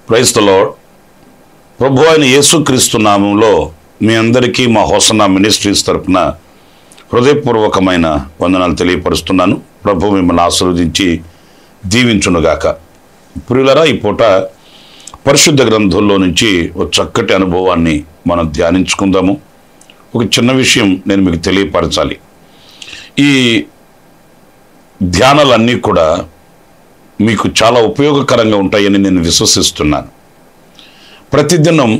Praise the lord. ప్రభు అయిన యేసుక్రీస్తు నామంలో మీ అందరికీ మా హోసన్నా మినిస్ట్రీస్ తరపున హృదయపూర్వకమైన వందనాలు తెలియపరుస్తున్నాను. ప్రభు మిమ్మల్ని ఆశీర్వదించి దీవించునుగాక. ప్రియులారా, ఈ పూట పరిశుద్ధ గ్రంథంలో నుంచి ఒక చక్కటి అనుభవాన్ని మనం ధ్యానించుకుందాము. ఒక చిన్న విషయం నేను మీకు తెలియపరచాలి. ఈ ధ్యానాలన్నీ కూడా మీకు చాలా ఉపయోగకరంగా ఉంటాయని నేను విశ్వసిస్తున్నాను. ప్రతిదినం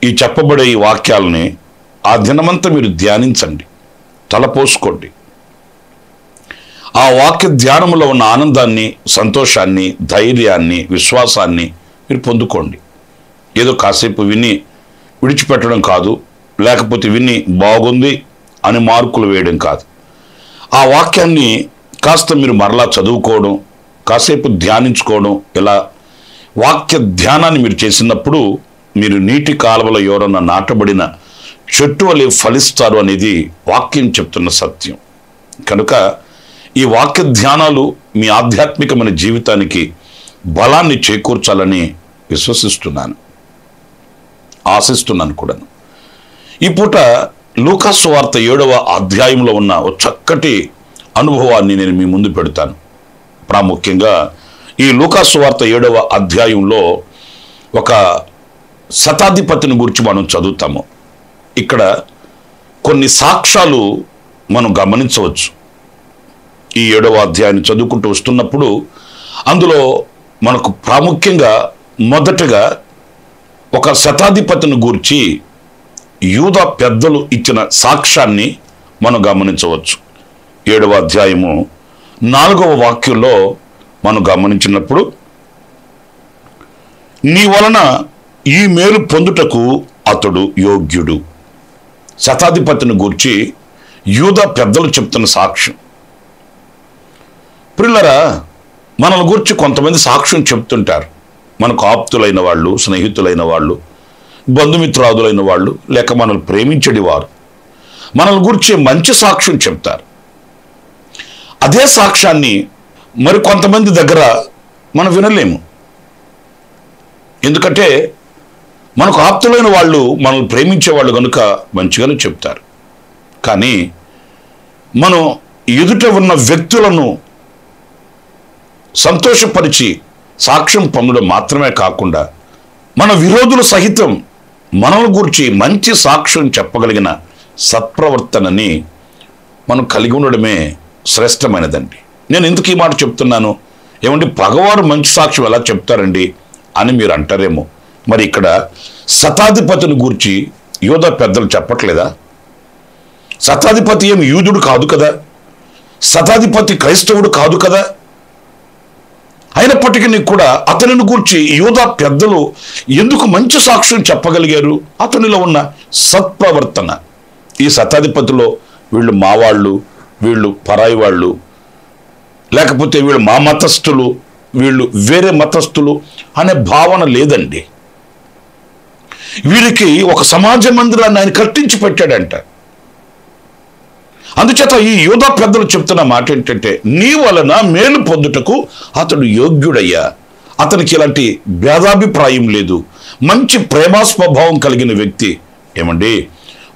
ఈ చెప్పబడే ఈ వాక్యాలని ఆ దినమంతా మీరు ధ్యానించండి, తలపోసుకోండి. ఆ వాక్య ధ్యానంలో ఉన్న ఆనందాన్ని, సంతోషాన్ని, ధైర్యాన్ని, విశ్వాసాన్ని మీరు పొందుకోండి. ఏదో కాసేపు విని విడిచిపెట్టడం కాదు, లేకపోతే విని బాగుంది అని మార్కులు వేయడం కాదు. ఆ వాక్యాన్ని కాస్త మీరు మరలా చదువుకోవడం, కాసేపు ధ్యానించుకోవడం, ఇలా వాక్య ధ్యానాన్ని మీరు చేసినప్పుడు మీరు నీటి కాలువల ఎవరన్నా నాటబడిన చెట్టు వలె ఫలిస్తారు అనేది వాక్యం చెప్తున్న సత్యం. కనుక ఈ వాక్య ధ్యానాలు మీ ఆధ్యాత్మికమైన జీవితానికి బలాన్ని చేకూర్చాలని విశ్వసిస్తున్నాను, ఆశిస్తున్నాను కూడా. ఈ పూట లూకా సువార్త 7వ అధ్యాయంలో ఉన్న ఒక చక్కటి అనుభవాన్ని నేను మీ ముందు పెడతాను. ప్రాముఖ్యంగా ఈ లూకా సువార్త 7వ అధ్యాయంలో ఒక శతాధిపతిని గురించి మనం చదువుతాము. ఇక్కడ కొన్ని సాక్ష్యాలు మనం గమనించవచ్చు. ఈ 7వ అధ్యాయాన్ని చదువుకుంటూ వస్తున్నప్పుడు అందులో మనకు ప్రాముఖ్యంగా మొదటగా ఒక శతాధిపతిని గూర్చి యూదా పెద్దలు ఇచ్చిన సాక్ష్యాన్ని మనం గమనించవచ్చు. 7వ అధ్యాయము 4వ వాక్యంలో మనం గమనించినప్పుడు, నీ వలన ఈ మేలు పొందుటకు అతడు యోగ్యుడు. శతాధిపతిని గూర్చి యూదా పెద్దలు చెప్తున్న సాక్ష్యం. ప్రియులారా, మనల్ని గూర్చి కొంతమంది సాక్ష్యం చెప్తుంటారు. మనకు ఆప్తులైన వాళ్ళు, స్నేహితులైన వాళ్ళు, బంధుమిత్రాదులైన వాళ్ళు, లేక మనల్ని ప్రేమించడి వారు మనల్ని గూర్చి మంచి సాక్ష్యం చెప్తారు. అదే సాక్ష్యాన్ని మరి కొంతమంది దగ్గర మనం వినలేము. ఎందుకంటే మనకు ఆప్తులైన వాళ్ళు, మనల్ని ప్రేమించే వాళ్ళు కనుక మంచిగానే చెప్తారు. కానీ మనం ఎదుట ఉన్న వ్యక్తులను సంతోషపరిచి సాక్ష్యం పొందడం మాత్రమే కాకుండా మన విరోధులు సహితం మనల్ని గురించి మంచి సాక్ష్యం చెప్పగలిగిన సత్ప్రవర్తనని మనం కలిగి ఉండడమే శ్రేష్టమైనదండి. నేను ఎందుకు ఈ మాట చెప్తున్నాను? ఏమంటే పగవారు మంచి సాక్ష్యం ఎలా చెప్తారండి అని మీరు అంటారేమో. మరి ఇక్కడ శతాధిపతిని గూర్చి యూదా పెద్దలు చెప్పట్లేదా? శతాధిపతి ఏమి యూదుడు కాదు కదా, శతాధిపతి క్రైస్తవుడు కాదు కదా. అయినప్పటికీ కూడా అతనిని గూర్చి యూదా పెద్దలు ఎందుకు మంచి సాక్ష్యం చెప్పగలిగారు? అతనిలో ఉన్న సత్ప్రవర్తన. ఈ శతాధిపతిలో వీళ్ళు మావాళ్ళు, వీళ్ళు పరాయి వాళ్ళు, లేకపోతే వీళ్ళు మా మతస్థులు, వీళ్ళు వేరే మతస్థులు అనే భావన లేదండి. వీరికి ఒక సమాజ మందిరాన్ని ఆయన కట్టించి పెట్టాడంట. అందుచేత ఈ యూదా పెద్దలు చెప్తున్న మాట ఏంటంటే, నీ వలన మేలు పొందుటకు అతడు యోగ్యుడయ్యా. అతనికి ఇలాంటి భేదాభిప్రాయం లేదు, మంచి ప్రేమ స్వభావం కలిగిన వ్యక్తి. ఏమండి,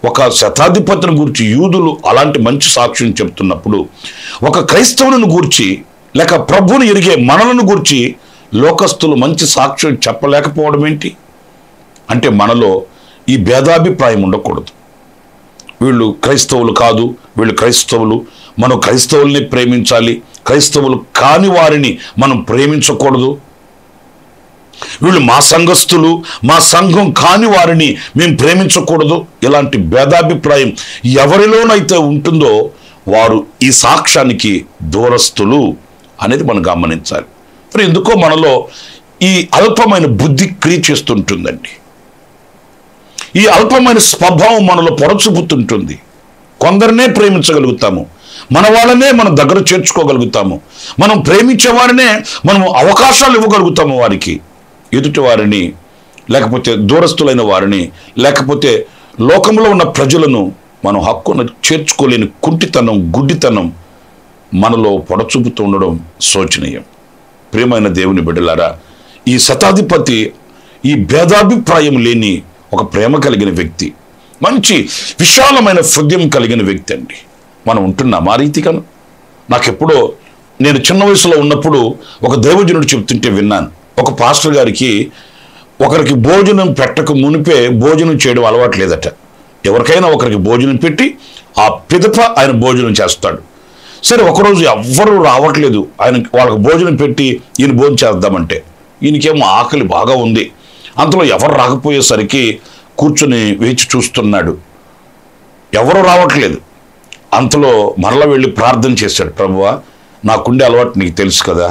ఒక శతాధిపతిని గూర్చి యూదులు అలాంటి మంచి సాక్ష్యం చెప్తున్నప్పుడు ఒక క్రైస్తవులను గూర్చి లేక ప్రభువుని ఎరిగే మనలను గూర్చి లోకస్తులు మంచి సాక్ష్యం చెప్పలేకపోవడం ఏంటి? అంటే మనలో ఈ భేదాభిప్రాయం ఉండకూడదు. వీళ్ళు క్రైస్తవులు కాదు, వీళ్ళు క్రైస్తవులు, మనం క్రైస్తవుల్ని ప్రేమించాలి, క్రైస్తవులు కాని వారిని మనం ప్రేమించకూడదు. వీళ్ళు మా సంఘస్థులు, మా సంఘం కాని వారిని మేము ప్రేమించకూడదు. ఇలాంటి భేదాభిప్రాయం ఎవరిలోనైతే ఉంటుందో వారు ఈ సాక్ష్యానికి దూరస్తులు అనేది మనం గమనించాలి. మరి ఎందుకో మనలో ఈ అల్పమైన బుద్ధి క్రియ చేస్తుంటుందండి. ఈ అల్పమైన స్వభావం మనలో పొరచూపుతుంటుంది. కొందరినే ప్రేమించగలుగుతాము, మన వాళ్ళనే మనం దగ్గర చేర్చుకోగలుగుతాము, మనం ప్రేమించే వారినే మనం అవకాశాలు ఇవ్వగలుగుతాము వారికి. ఎదుటి వారిని, లేకపోతే దూరస్తులైన వారిని, లేకపోతే లోకంలో ఉన్న ప్రజలను మనం హక్కును చేర్చుకోలేని కుంటితనం, గుడ్డితనం మనలో పొడచూపుతూ ఉండడం శోచనీయం. ప్రియమైన దేవుని బిడ్డలారా, ఈ శతాధిపతి ఈ భేదాభిప్రాయం లేని ఒక ప్రేమ కలిగిన వ్యక్తి, మంచి విశాలమైన హృదయం కలిగిన వ్యక్తి అండి. మనం ఉంటున్నాం ఆ రీతిగాను. నాకెప్పుడో నేను చిన్న వయసులో ఉన్నప్పుడు ఒక దైవజనుడు చెప్తుంటే విన్నాను. ఒక పాస్టర్ గారికి ఒకరికి భోజనం పెట్టక మునిపే భోజనం చేయడం అలవాటు లేదట. ఎవరికైనా ఒకరికి భోజనం పెట్టి ఆ పిదప ఆయన భోజనం చేస్తాడు. సరే, ఒకరోజు ఎవ్వరూ రావట్లేదు వాళ్ళకి భోజనం పెట్టి ఈయన భోజనం చేద్దామంటే. ఈయనకేమో ఆకలి బాగా ఉంది. అంతలో ఎవరు రాకపోయేసరికి కూర్చొని వేచి చూస్తున్నాడు. ఎవరు రావట్లేదు. అంతలో మరలా వెళ్ళి ప్రార్థన చేశాడు. ప్రభువా, నాకుండే అలవాటు నీకు తెలుసు కదా,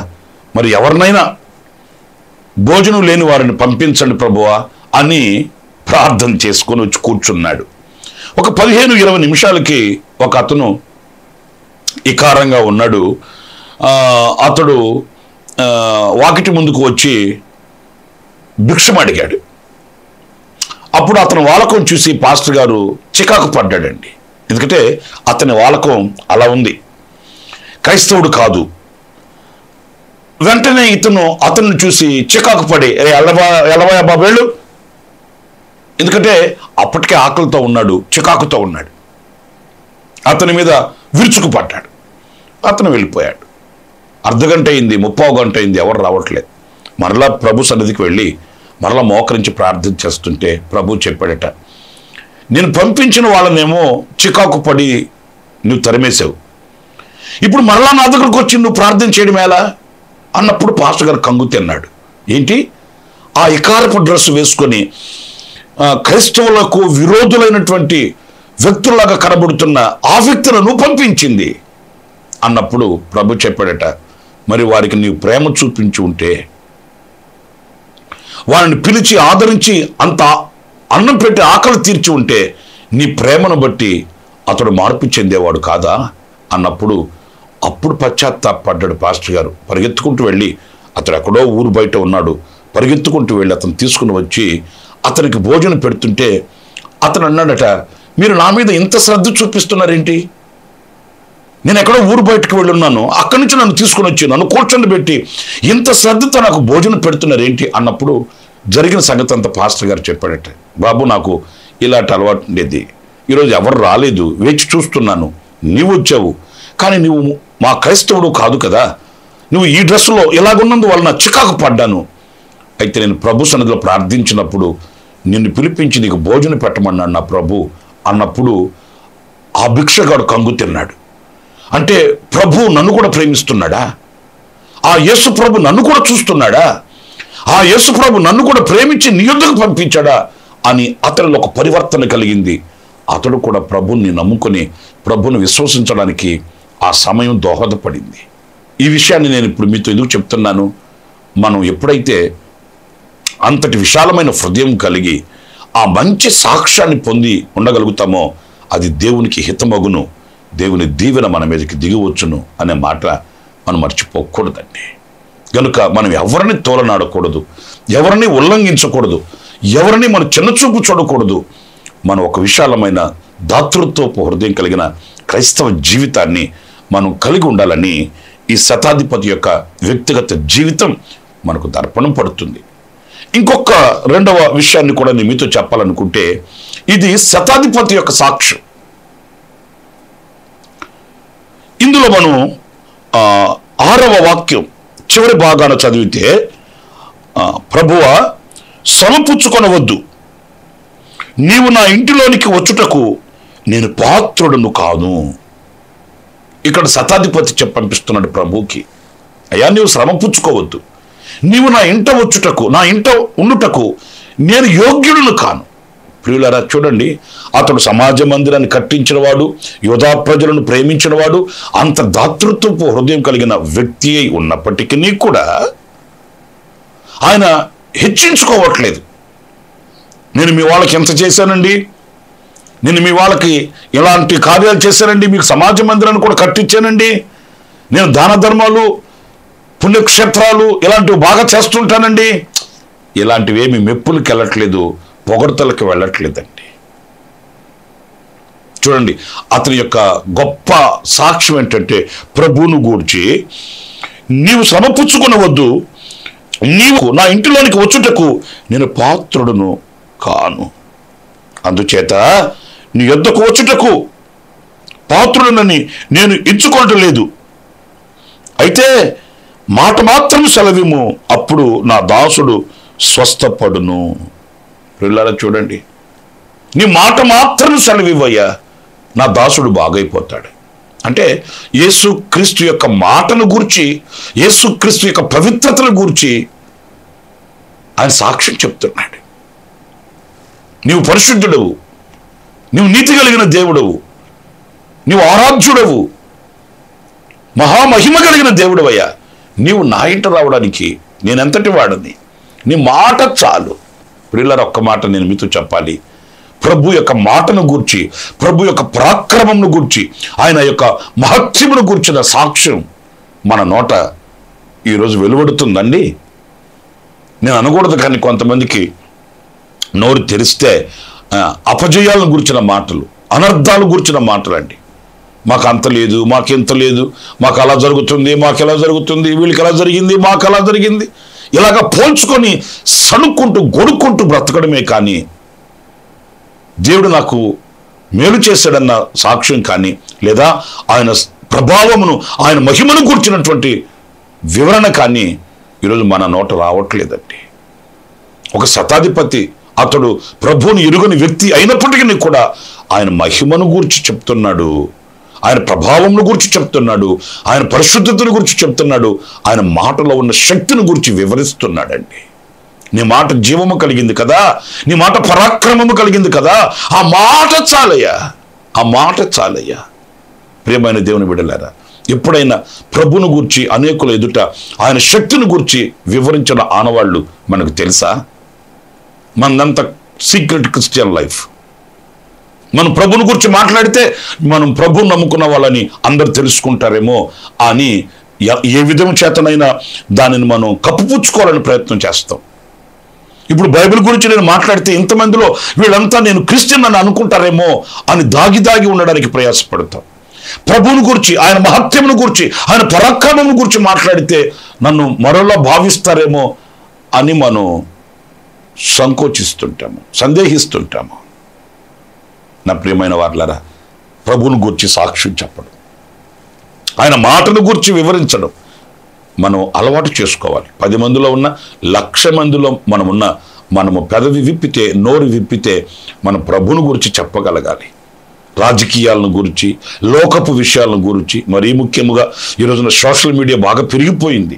మరి ఎవరినైనా భోజనం లేని వారిని పంపించండి ప్రభువా అని ప్రార్థన చేసుకొని వచ్చి కూర్చున్నాడు. ఒక 15-20 నిమిషాలకి ఒక అతను ఇకారంగా ఉన్నాడు. అతడు వాకిటి ముందుకు వచ్చి భిక్షం అడిగాడు. అప్పుడు అతని వాలకం చూసి పాస్టర్ గారు చికాకు పడ్డాడండి. ఎందుకంటే అతని వాలకం అలా ఉంది, క్రైస్తవుడు కాదు. వెంటనే ఇతను అతన్ని చూసి చికాకు పడి ఎలవా బాబేళ్ళు, ఎందుకంటే అప్పటికే ఆకలితో ఉన్నాడు, చికాకుతో ఉన్నాడు. అతని మీద విరుచుకుపడ్డాడు. అతను వెళ్ళిపోయాడు. అర్ధగంట అయింది, 30 గంట అయింది, ఎవరు రావట్లేదు. మరలా ప్రభు సన్నిధికి వెళ్ళి మరలా మోకరించి ప్రార్థన చేస్తుంటే ప్రభు చెప్పాడట, నేను పంపించిన వాళ్ళనేమో చికాకు పడి నువ్వు తరిమేశావు, ఇప్పుడు మరలా నా దగ్గరకు వచ్చి నువ్వు ప్రార్థన చేయడం ఎలా అన్నప్పుడు పాస్టర్ గారు కంగు తిన్నాడు. ఏంటి, ఆ ఇకారపు డ్రెస్ వేసుకొని క్రైస్తవులకు విరోధులైనటువంటి వ్యక్తుల్లాగా కనబడుతున్న ఆ వ్యక్తులను పంపించింది అన్నప్పుడు ప్రభు చెప్పాడట, మరి వారికి నీవు ప్రేమ చూపించి ఉంటే, వారిని పిలిచి ఆదరించి అంత అన్నం పెట్టి ఆకలి తీర్చి ఉంటే నీ ప్రేమను బట్టి అతడు మార్పు చెందేవాడు కాదా అన్నప్పుడు అప్పుడు పశ్చాత్తాపడ్డాడు పాస్టర్ గారు. పరిగెత్తుకుంటూ వెళ్ళి, అతడు ఎక్కడో ఊరు బయట ఉన్నాడు, పరిగెత్తుకుంటూ వెళ్ళి అతను తీసుకుని వచ్చి అతనికి భోజనం పెడుతుంటే అతను అన్నాడట, మీరు నా మీద ఇంత శ్రద్ధ చూపిస్తున్నారేంటి? నేను ఎక్కడో ఊరు బయటకు వెళ్ళున్నాను, అక్కడి నుంచి నన్ను తీసుకుని వచ్చి నన్ను కూర్చొని పెట్టి ఇంత శ్రద్ధతో నాకు భోజనం పెడుతున్నారేంటి అన్నప్పుడు జరిగిన సంగతి అంతా పాస్టర్ గారు చెప్పాడట. బాబు, నాకు ఇలాంటి అలవాటు ఉండేది, ఈరోజు ఎవరు రాలేదు, వేచి చూస్తున్నాను, నీవు వచ్చావు, కానీ నువ్వు మా క్రైస్తవుడు కాదు కదా, నువ్వు ఈ డ్రెస్సులో ఇలాగున్నందు వలన చికాకు పడ్డాను. అయితే నేను ప్రభు సన్నిధిలో ప్రార్థించినప్పుడు నిన్ను పిలిపించి నీకు భోజనం పెట్టమన్నాడు నా ప్రభు అన్నప్పుడు ఆ భిక్షగాడు కంగు తిన్నాడు. అంటే ప్రభు నన్ను కూడా ప్రేమిస్తున్నాడా? ఆ యేసు ప్రభు నన్ను కూడా చూస్తున్నాడా? ఆ యేసు ప్రభు నన్ను కూడా ప్రేమించి నీ యొద్దకు పంపించాడా అని అతనిలో ఒక పరివర్తన కలిగింది. అతడు కూడా ప్రభుని నమ్ముకొని ప్రభుని విశ్వసించడానికి ఆ సమయం దోహదపడింది. ఈ విషయాన్ని నేను ఇప్పుడు మీతో ఎందుకు చెప్తున్నాను? మనం ఎప్పుడైతే అంతటి విశాలమైన హృదయం కలిగి ఆ మంచి సాక్ష్యాన్ని పొంది ఉండగలుగుతామో అది దేవునికి హితమగును, దేవుని దీవెన మన మీదకి దిగివచ్చును అనే మాట మనం మర్చిపోకూడదండి. కనుక మనం ఎవరిని తోలనాడకూడదు, ఎవరిని ఉల్లంఘించకూడదు, ఎవరిని మనం చిన్నచూపు చూడకూడదు. మనం ఒక విశాలమైన దాతృత్వపు హృదయం కలిగిన క్రైస్తవ జీవితాన్ని మనం కలిగి ఉండాలని ఈ శతాధిపతి యొక్క వ్యక్తిగత జీవితం మనకు దర్పణం పడుతుంది. ఇంకొక రెండవ విషయాన్ని కూడా నేను మీతో చెప్పాలనుకుంటే, ఇది శతాధిపతి యొక్క సాక్ష్యం. ఇందులో మనం 6వ వాక్యం చివరి భాగాన చదివితే, ప్రభువా సమపుచ్చుకొనవద్దు, నీవు నా ఇంటిలోనికి వచ్చుటకు నేను పాత్రుడును కాను. ఇక్కడ శతాధిపతి పంపిస్తున్నాడు ప్రభువుకి, అయ్యా నీవు శ్రమ పుచ్చుకోవద్దు, నీవు నా ఇంట వచ్చుటకు, నా ఇంట ఉండుటకు నేను యోగ్యుడును కాను. ప్రియులారా చూడండి, అతడు సమాజ మందిరాన్ని కట్టించిన వాడు, యోధా ప్రజలను ప్రేమించిన వాడు, అంత దాతృత్వపు హృదయం కలిగిన వ్యక్తి అయి ఉన్నప్పటికీ కూడా ఆయన హెచ్చించుకోవట్లేదు. నేను మీ వాళ్ళకి ఎంత చేశానండి, నేను మీ వాళ్ళకి ఇలాంటి కార్యాలు చేశానండి, మీకు సమాజ మందిరాన్ని కూడా కట్టించానండి, నేను దాన ధర్మాలు పుణ్యక్షేత్రాలు ఇలాంటివి బాగా చేస్తుంటానండి, ఇలాంటివి ఏమి మెప్పులకి వెళ్ళట్లేదు, పొగడ్తలకి వెళ్ళట్లేదండి. చూడండి, అతని యొక్క గొప్ప సాక్ష్యం ఏంటంటే, ప్రభువును గూర్చి నీవు శ్రమపుచ్చుకొనవద్దు, నీవు నా ఇంటిలోనికి వచ్చుటకు నేను పాత్రుడును కాను, అందుచేత నీ యొద్దకు వచ్చుటకు పాత్రుడనని నేను ఇచ్చుకోవట్లేదు, అయితే మాట మాత్రం సెలవిము, అప్పుడు నా దాసుడు స్వస్థపడును. పిల్లరా చూడండి, నీ మాట మాత్రం సెలవివయ్యా, నా దాసుడు బాగైపోతాడు. అంటే యేసుక్రీస్తు యొక్క మాటను గూర్చి, యేసుక్రీస్తు యొక్క పవిత్రతను గూర్చి ఆయన సాక్ష్యం చెప్తున్నాడు. నీవు పరిశుద్ధుడవు, నీవు నీతి కలిగిన దేవుడవు, నీవు ఆరాధ్యుడవు, మహామహిమ కలిగిన దేవుడవయ్యా, నీవు నా ఇంట రావడానికి నేనెంతటి వాడని, నీ మాట చాలు. ప్రియులారా, ఒక్క మాట నేను మీతో చెప్పాలి. ప్రభు యొక్క మాటను గూర్చి, ప్రభు యొక్క పరాక్రమంను గూర్చి, ఆయన యొక్క మహత్యమును గూర్చిన సాక్ష్యం మన నోట ఈరోజు వెలువడుతుందండి. నేను అనకూడదు, కానీ కొంతమందికి నోరు తెరిస్తే అపజయాలను గురించిన మాటలు, అనర్థాలు గురించిన మాటలు అండి. మాకు అంత లేదు, మాకెంత లేదు, మాకు అలా జరుగుతుంది, మాకు ఎలా జరుగుతుంది, వీళ్ళకి ఎలా జరిగింది, మాకు అలా జరిగింది, ఇలాగ పోల్చుకొని సణుక్కుంటూ గొడుక్కుంటూ బ్రతకడమే కానీ దేవుడు నాకు మేలు చేశాడన్న సాక్ష్యం కానీ, లేదా ఆయన ప్రభావమును, ఆయన మహిమను కూర్చున్నటువంటి వివరణ కానీ ఈరోజు మన నోట రావట్లేదండి. ఒక శతాధిపతి, అతడు ప్రభువుని ఎరుగని వ్యక్తి అయినప్పటికీ కూడా ఆయన మహిమను గూర్చి చెప్తున్నాడు, ఆయన ప్రభావంను గురించి చెప్తున్నాడు, ఆయన పరిశుద్ధతను గురించి చెప్తున్నాడు, ఆయన మాటలో ఉన్న శక్తిని గురించి వివరిస్తున్నాడండి. నీ మాట జీవము కలిగింది కదా, నీ మాట పరాక్రమము కలిగింది కదా, ఆ మాట చాలయ్యా, ఆ మాట చాలయ్యా. ప్రియమైన దేవుని బిడ్డలారా, ఎప్పుడైనా ప్రభువును గూర్చి అనేకుల ఎదుట ఆయన శక్తిని గూర్చి వివరించిన ఆనవాళ్ళు మనకు తెలుసా? మనంత సీక్రెట్ క్రిస్టియన్ లైఫ్. మనం ప్రభుని గురించి మాట్లాడితే మనం ప్రభుని నమ్ముకున్న వాళ్ళని అందరు తెలుసుకుంటారేమో అని ఏ విధం చేతనైనా దానిని మనం కప్పుపుచ్చుకోవాలని ప్రయత్నం చేస్తాం. ఇప్పుడు బైబిల్ గురించి నేను మాట్లాడితే ఇంతమందిలో వీళ్ళంతా నేను క్రిస్టియన్ అని అనుకుంటారేమో అని దాగి దాగి ఉండడానికి ప్రయాసపడతాం. ప్రభువుని గురించి, ఆయన మహత్యమును గురించి, ఆయన పరాక్రమం గురించి మాట్లాడితే నన్ను మరోలా భావిస్తారేమో అని మనం సంకోచిస్తుంటాము, సందేహిస్తుంటాము. నా ప్రియమైన వారులారా, ప్రభువుని గూర్చి సాక్ష్యం చెప్పడం, ఆయన మాటను గూర్చి వివరించడం మనం అలవాటు చేసుకోవాలి. 10 మందిలో ఉన్న 1,00,000 మందిలో మనము పెదవి విప్పితే, నోరు విప్పితే మన ప్రభువుని గురించి చెప్పగలగాలి. రాజకీయాలను గురించి, లోకపు విషయాలను గురించి, మరీ ముఖ్యముగా ఈరోజున సోషల్ మీడియా బాగా పెరిగిపోయింది.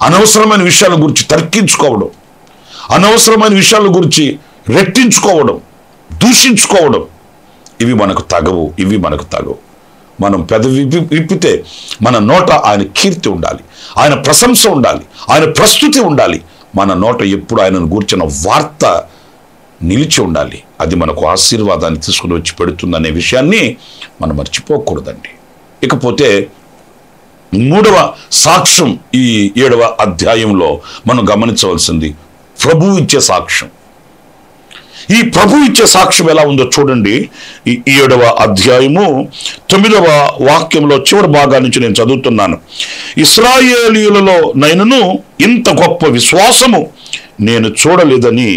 అనవసరమైన విషయాల గురించి తర్కించుకోవడం, అనవసరమైన విషయాల గురించి రెట్టించుకోవడం, దూషించుకోవడం, ఇవి మనకు తగవు. మనం పెదవి విప్పితే మన నోట ఆయన కీర్తి ఉండాలి, ఆయన ప్రశంస ఉండాలి, ఆయన ప్రస్తుతి ఉండాలి. మన నోట ఎప్పుడు ఆయనను గూర్చిన వార్త నిలిచి ఉండాలి. అది మనకు ఆశీర్వాదాన్ని తీసుకుని వచ్చి పెడుతుందనే విషయాన్ని మనం మర్చిపోకూడదండి. ఇకపోతే 3వ సాక్ష్యం ఈ 7వ అధ్యాయంలో మనం గమనించవలసింది ప్రభువు ఇచ్చే సాక్ష్యం. ఈ ప్రభు ఇచ్చే సాక్ష్యం ఎలా ఉందో చూడండి. ఈ 7వ అధ్యాయము 9వ వాక్యంలో చివరి భాగా నుంచి నేను చదువుతున్నాను. ఇశ్రాయేలీయులలో నైనను ఇంత గొప్ప విశ్వాసము నేను చూడలేదని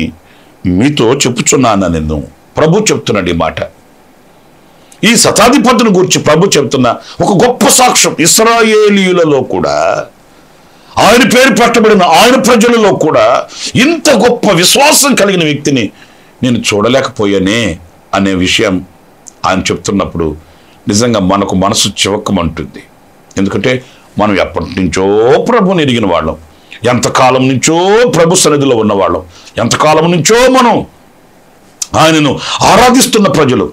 మీతో చెప్పుచున్నాను. నేను ప్రభు చెప్తున్నాడు ఈ మాట. ఈ శతాధిపతిని గురించి ప్రభు చెప్తున్న ఒక గొప్ప సాక్ష్యం. ఇశ్రాయేలీయులలో కూడా, ఆయన పేరు పెట్టబడిన ఆయన ప్రజలలో కూడా ఇంత గొప్ప విశ్వాసం కలిగిన వ్యక్తిని నేను చూడలేకపోయానే అనే విషయం ఆయన చెప్తున్నప్పుడు నిజంగా మనకు మనసు చివకమంటుంది. ఎందుకంటే మనం ఎప్పటి నుంచో ప్రభుని ఎరిగిన వాళ్ళం, ఎంతకాలం నుంచో ప్రభు సన్నిధిలో ఉన్నవాళ్ళం, ఎంతకాలం నుంచో మనం ఆయనను ఆరాధిస్తున్న ప్రజలు.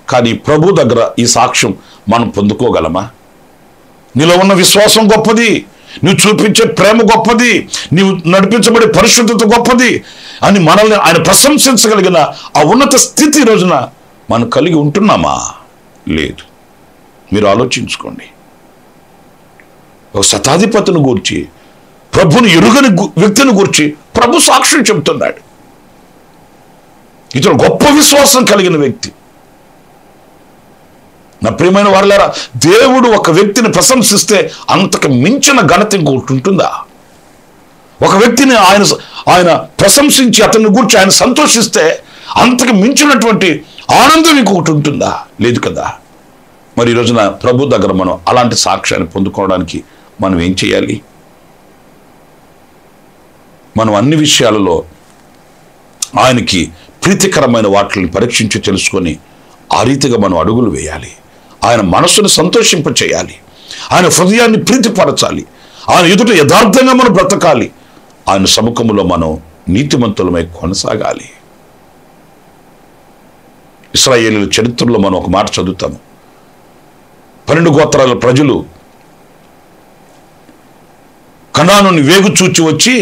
కానీ ప్రభు దగ్గర ఈ సాక్ష్యం మనం పొందుకోగలమా? నీలో ఉన్న విశ్వాసం గొప్పది, నువ్వు చూపించే ప్రేమ గొప్పది, నీవు నడిపించబడే పరిశుద్ధత గొప్పది అని మనల్ని ఆయన ప్రశంసించగలిగిన ఆ ఉన్నత స్థితి ఈ రోజున మనం కలిగి ఉంటున్నామా? లేదు. మీరు ఆలోచించుకోండి. ఒక శతాధిపతిని గూర్చి, ప్రభుని ఎరుగని వ్యక్తిని గూర్చి ప్రభు సాక్ష్యం చెబుతున్నాడు. ఇతడు గొప్ప విశ్వాసం కలిగిన వ్యక్తి. నా ప్రియమైన వారలారా, దేవుడు ఒక వ్యక్తిని ప్రశంసిస్తే అంతకు మించిన ఘనత ఇంకొకటి ఉంటుందా? ఒక వ్యక్తిని ఆయన ప్రశంసించి అతన్ని గురించి ఆయన సంతోషిస్తే అంతకు మించినటువంటి ఆనందం ఇంకొకటి ఉంటుందా? లేదు కదా. మరి ఈ రోజున ప్రభు దగ్గర మనం అలాంటి సాక్ష్యాన్ని పొందుకోవడానికి మనం ఏం చేయాలి? మనం అన్ని విషయాలలో ఆయనకి ప్రీతికరమైన వాటిని పరీక్షించి తెలుసుకొని ఆ రీతిగా మనం అడుగులు వేయాలి. ఆయన మనస్సును సంతోషింప చేయాలి, ఆయన హృదయాన్ని ప్రీతిపరచాలి, ఆయన ఎదుట యథార్థంగా మనం బ్రతకాలి, ఆయన సముఖంలో మనం నీతిమంతులమై కొనసాగాలి. ఇశ్రాయేలీయుల చరిత్రలో మనం ఒక మాట చదువుతాము. 12 గోత్రాల ప్రజలు కనానుని వేగు చూచి వచ్చి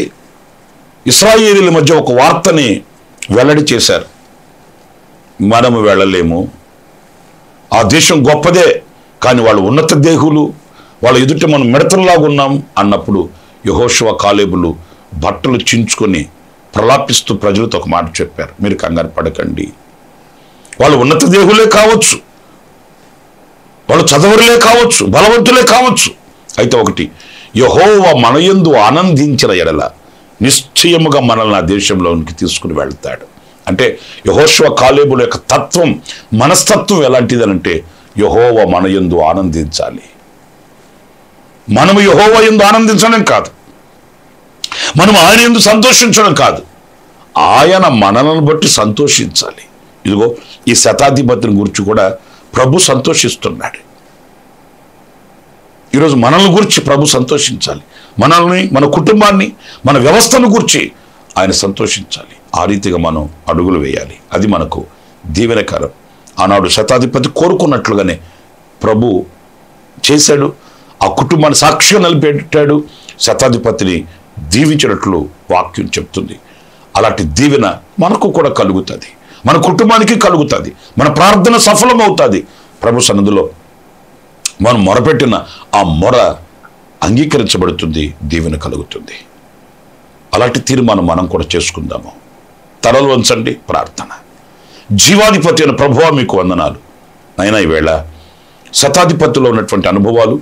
ఇశ్రాయేలీయుల మధ్య ఒక వార్తని వెల్లడి చేశారు. మనము వెళ్ళలేము, ఆ దేశం గొప్పదే, కానీ వాళ్ళు ఉన్నత దేహులు, వాళ్ళ ఎదుట మనం మిడతల్లాగా ఉన్నాం అన్నప్పుడు యెహోషువ కాలేబులు బట్టలు చించుకొని ప్రలాపిస్తూ ప్రజలతో ఒక మాట చెప్పారు. మీరు కంగారు పడకండి, వాళ్ళు ఉన్నత దేహులే కావచ్చు, వాళ్ళు చదవరులే కావచ్చు, బలవంతులే కావచ్చు, అయితే ఒకటి, యెహోవా మన యందు ఆనందించిన ఎడల నిశ్చయముగా మనల్ని ఆ దేశంలోనికి తీసుకుని వెళ్తాడు. అంటే యెహోషువ కాలేబుల యొక్క తత్వం, మనస్తత్వం ఎలాంటిదనంటే యెహోవా మన యందు ఆనందించాలి. మనము యెహోవా యందు ఆనందించడం కాదు, మనం ఆయన యందు సంతోషించడం కాదు, ఆయన మనలను బట్టి సంతోషించాలి. ఇదిగో ఈ శతాధిపతిని గురించి కూడా ప్రభు సంతోషిస్తున్నాడు. ఈరోజు మనల్ని గురించి ప్రభు సంతోషించాలి, మనల్ని, మన కుటుంబాన్ని, మన వ్యవస్థను గురించి ఆయన సంతోషించాలి. ఆ రీతిగా మనం అడుగులు వేయాలి. అది మనకు దీవెనకరం. ఆనాడు శతాధిపతి కోరుకున్నట్లుగానే ప్రభు చేశాడు. ఆ కుటుంబాన్ని సాక్షిగా నిలబెట్టాడు, శతాధిపతిని దీవించినట్లు వాక్యం చెప్తుంది. అలాంటి దీవెన మనకు కూడా కలుగుతుంది, మన కుటుంబానికి కలుగుతుంది, మన ప్రార్థన సఫలమవుతుంది. ప్రభు సన్నిధిలో మనం మొరపెట్టిన ఆ మొర అంగీకరించబడుతుంది, దీవెన కలుగుతుంది. అలాంటి తీర్మానం మనం కూడా చేసుకుందాము. తలలు వంచండి, ప్రార్థన. జీవాధిపతి అయిన ప్రభువా మీకు వందనాలు. నైనా ఈవేళ శతాధిపతిలో ఉన్నటువంటి అనుభవాలు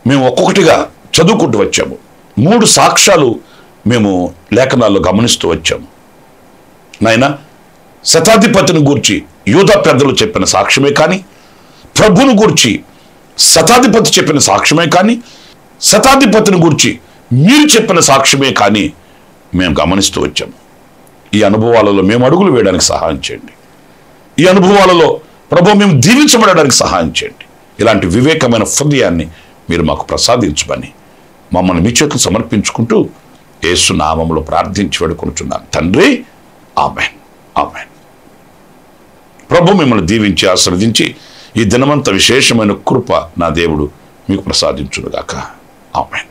మేము ఒక్కొక్కటిగా చదువుకుంటూ వచ్చాము. 3 సాక్ష్యాలు మేము లేఖనాల్లో గమనిస్తూ వచ్చాము. నాయన, శతాధిపతిని గూర్చి యూదా పెద్దలు చెప్పిన సాక్ష్యమే కానీ, ప్రభుని గూర్చి శతాధిపతి చెప్పిన సాక్ష్యమే కానీ, శతాధిపతిని గూర్చి మీరు చెప్పిన సాక్ష్యమే కానీ మేము గమనిస్తూ వచ్చాము. ఈ అనుభవాలలో మేము అడుగులు వేయడానికి సహాయం చేయండి. ఈ అనుభవాలలో ప్రభు మేము దీవించబడడానికి సహాయం చేయండి. ఇలాంటి వివేకమైన హృదయాన్ని మీరు మాకు ప్రసాదించమని మమ్మల్ని మీ చేతులు సమర్పించుకుంటూ యేసు నామములో ప్రార్థించి వేడుకొనుచున్నాను తండ్రి. ఆమేన్, ఆమేన్. ప్రభు మిమ్మల్ని దీవించి ఆశీర్వదించి ఈ దినమంత విశేషమైన కృప నా దేవుడు మీకు ప్రసాదించునుగాక. ఆమేన్.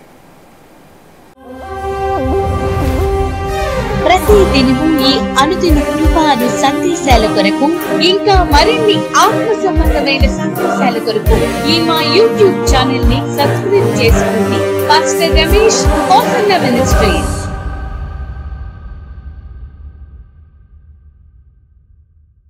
ప్రతి దినము ఈ అనుదిన కృపాను సందేశాల కొరకు, ఇంకా మరిన్ని ఆత్మ సంబంధమైన సందేశాల కొరకు ఈ మా యూట్యూబ్ ఛానల్ ని సబ్స్క్రైబ్ చేసుకోండి. Pastor Ramesh Kosanna ministries.